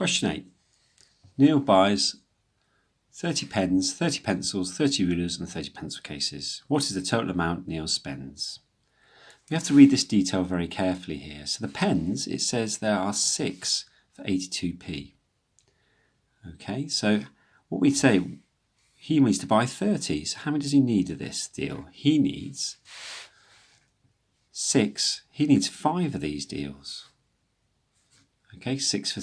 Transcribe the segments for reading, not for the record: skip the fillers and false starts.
Question 8. Neil buys 30 pens, 30 pencils, 30 rulers and 30 pencil cases. What is the total amount Neil spends? We have to read this detail very carefully here. So the pens, it says there are 6 for 82p. Okay, so what we'd say, he needs to buy 30. So how many does he need of this deal? He needs 6. He needs 5 of these deals. Okay, 6 for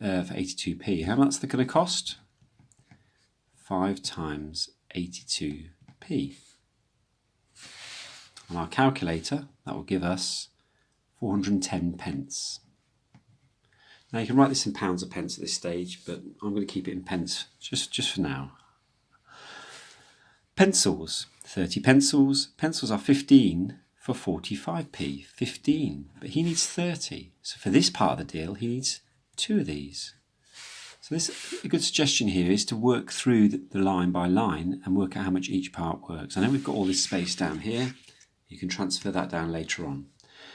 82p. How much is that going to cost? 5 times 82p. On our calculator, that will give us 410 pence. Now you can write this in pounds or pence at this stage, but I'm going to keep it in pence just for now. Pencils, 30 pencils. Pencils are 15 for 45p, 15, but he needs 30. So for this part of the deal, he needs 2 of these. So a good suggestion here is to work through the line by line and work out how much each part works. I know we've got all this space down here. You can transfer that down later on.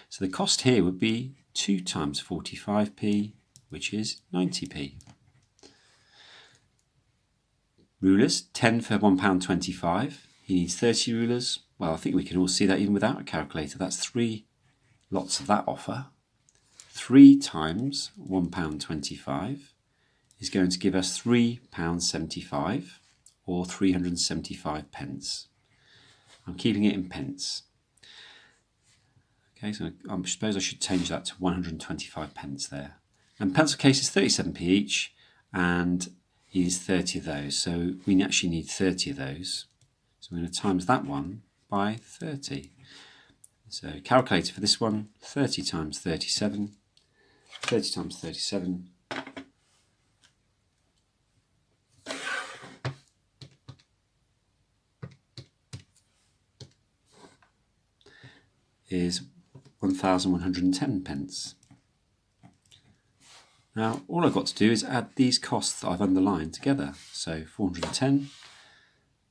So the cost here would be 2 times 45p, which is 90p. Rulers, 10 for £1.25. He needs 30 rulers. Well, I think we can all see that even without a calculator. That's 3 lots of that offer. 3 times £1.25 is going to give us £3.75 or 375 pence. I'm keeping it in pence. Okay, so I suppose I should change that to 125 pence there. And pencil case is 37p each, and he needs 30 of those. So we actually need 30 of those. So we're going to times that one by 30. So calculator for this one, 30 times 37. 30 times 37 is 1,110 pence. Now all I've got to do is add these costs that I've underlined together. So 410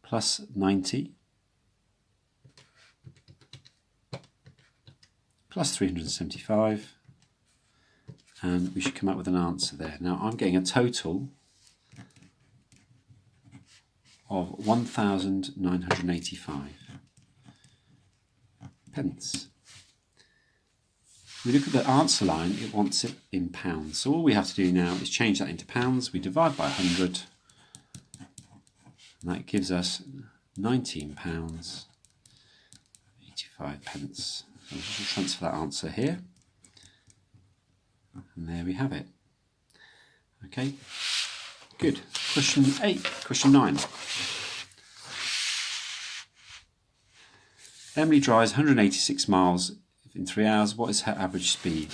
plus 90 plus 375, and we should come up with an answer there. Now I'm getting a total of 1,985 pence. We look at the answer line, it wants it in pounds. So all we have to do now is change that into pounds. We divide by 100, and that gives us £19.85. So we'll just transfer that answer here. And there we have it. Okay, good. Question 9. Emily drives 186 miles in 3 hours. What is her average speed?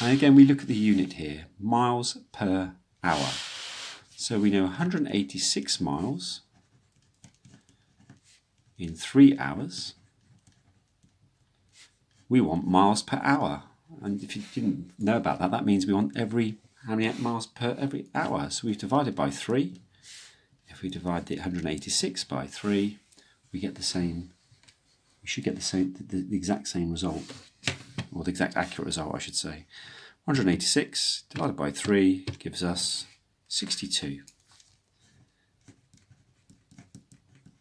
And again, we look at the unit here, miles per hour. So we know 186 miles in 3 hours. We want miles per hour. And if you didn't know about that, that means we want how many miles per every hour. So we've divided by 3. If we divide the 186 by 3, we get the same. We should get the exact same result, or the exact accurate result, I should say. 186 divided by 3 gives us 62.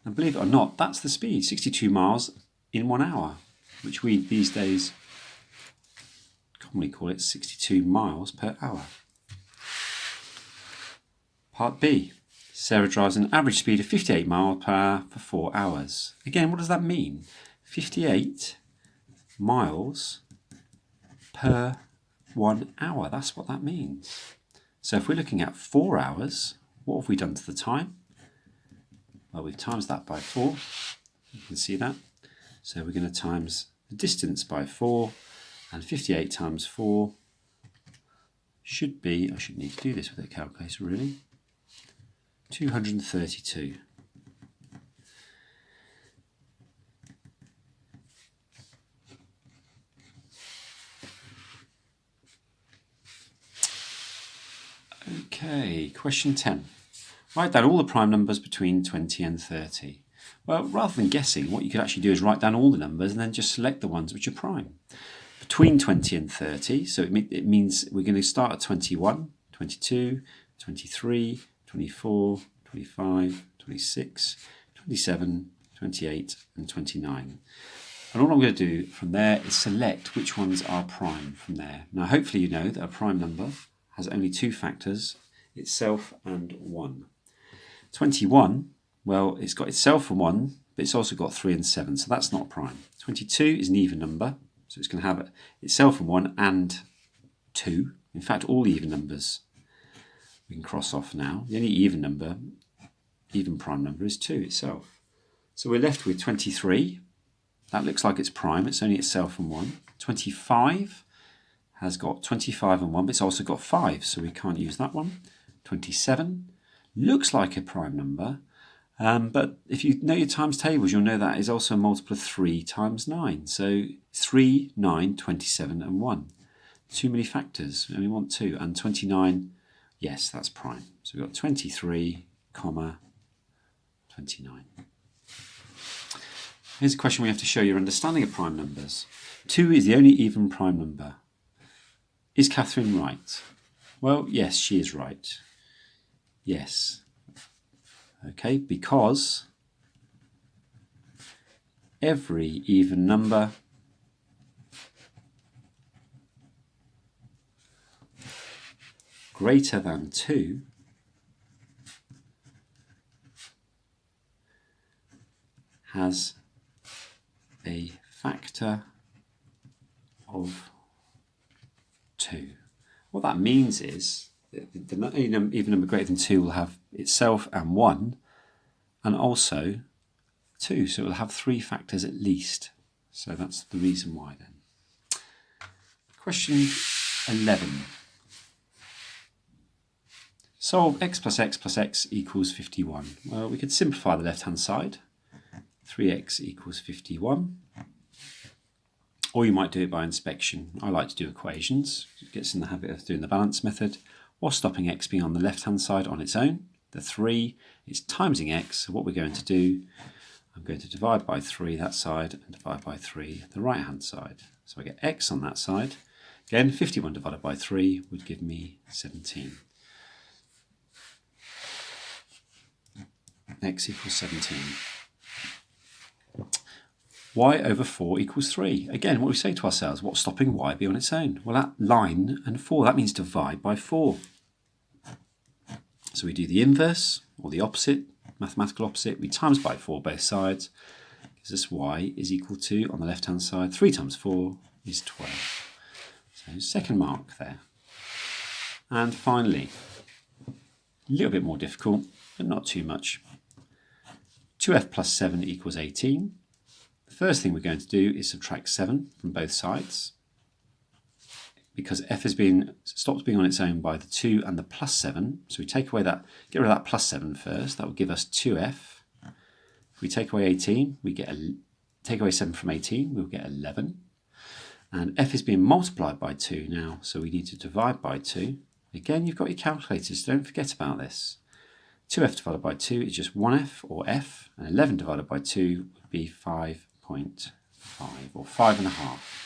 And believe it or not, that's the speed, 62 miles in 1 hour, which we these days commonly call it 62 miles per hour. Part B. Sarah drives an average speed of 58 miles per hour for 4 hours. Again, what does that mean? 58 miles per 1 hour. That's what that means. So if we're looking at 4 hours, what have we done to the time? Well, we've times that by 4. You can see that. So we're going to times the distance by 4, and 58 times 4 should be, I shouldn't need to do this with a calculator really, 232. Okay, question 10. Write down all the prime numbers between 20 and 30. Well, rather than guessing, what you could actually do is write down all the numbers and then just select the ones which are prime. Between 20 and 30, so it means we're going to start at 21, 22, 23, 24, 25, 26, 27, 28 and 29. And all I'm going to do from there is select which ones are prime from there. Now hopefully you know that a prime number has only two factors, itself and 1. 21, well, it's got itself and 1, but it's also got 3 and 7, so that's not a prime. 22 is an even number, so it's going to have itself and 1 and 2. In fact, all even numbers we can cross off now. The only even prime number is 2 itself. So we're left with 23. That looks like it's prime, it's only itself and 1. 25 has got 25 and 1, but it's also got 5, so we can't use that one. 27 looks like a prime number, but if you know your times tables, you'll know that is also a multiple of 3 times 9. So 3, 9, 27 and 1. Too many factors, we only want 2. And 29, yes, that's prime. So we've got 23, 29. Here's a question we have to show your understanding of prime numbers. 2 is the only even prime number. Is Catherine right? Well, yes, she is right. Yes. Okay, because every even number greater than 2 has a factor of 2. What that means is that the even number greater than 2 will have itself and 1 and also 2, so it will have 3 factors at least. So that's the reason why then. Question 11. Solve x plus x plus x equals 51. Well, we could simplify the left-hand side. 3x equals 51. Or you might do it by inspection. I like to do equations. It gets in the habit of doing the balance method. Or stopping x being on the left-hand side on its own. The 3 is timesing x. So what we're going to do, I'm going to divide by 3 that side and divide by 3 the right-hand side. So I get x on that side. Again, 51 divided by 3 would give me 17. X equals 17. Y over 4 equals 3. Again, what we say to ourselves, what's stopping y be on its own? Well, that line and 4, that means divide by 4. So we do the inverse, or the opposite, mathematical opposite. We times by 4 both sides. Gives us y is equal to, on the left-hand side, 3 times 4 is 12. So second mark there. And finally, a little bit more difficult, but not too much. 2f plus 7 equals 18. The first thing we're going to do is subtract 7 from both sides. Because f has stopped being on its own by the 2 and the plus 7. So we take away that, get rid of that plus 7 first. That will give us 2f. If we take away 18, we get take away 7 from 18, we'll get 11. And f is being multiplied by 2 now, so we need to divide by 2. Again, you've got your calculators, don't forget about this. 2f divided by 2 is just 1f, or f, and 11 divided by 2 would be 5.5, or 5.5.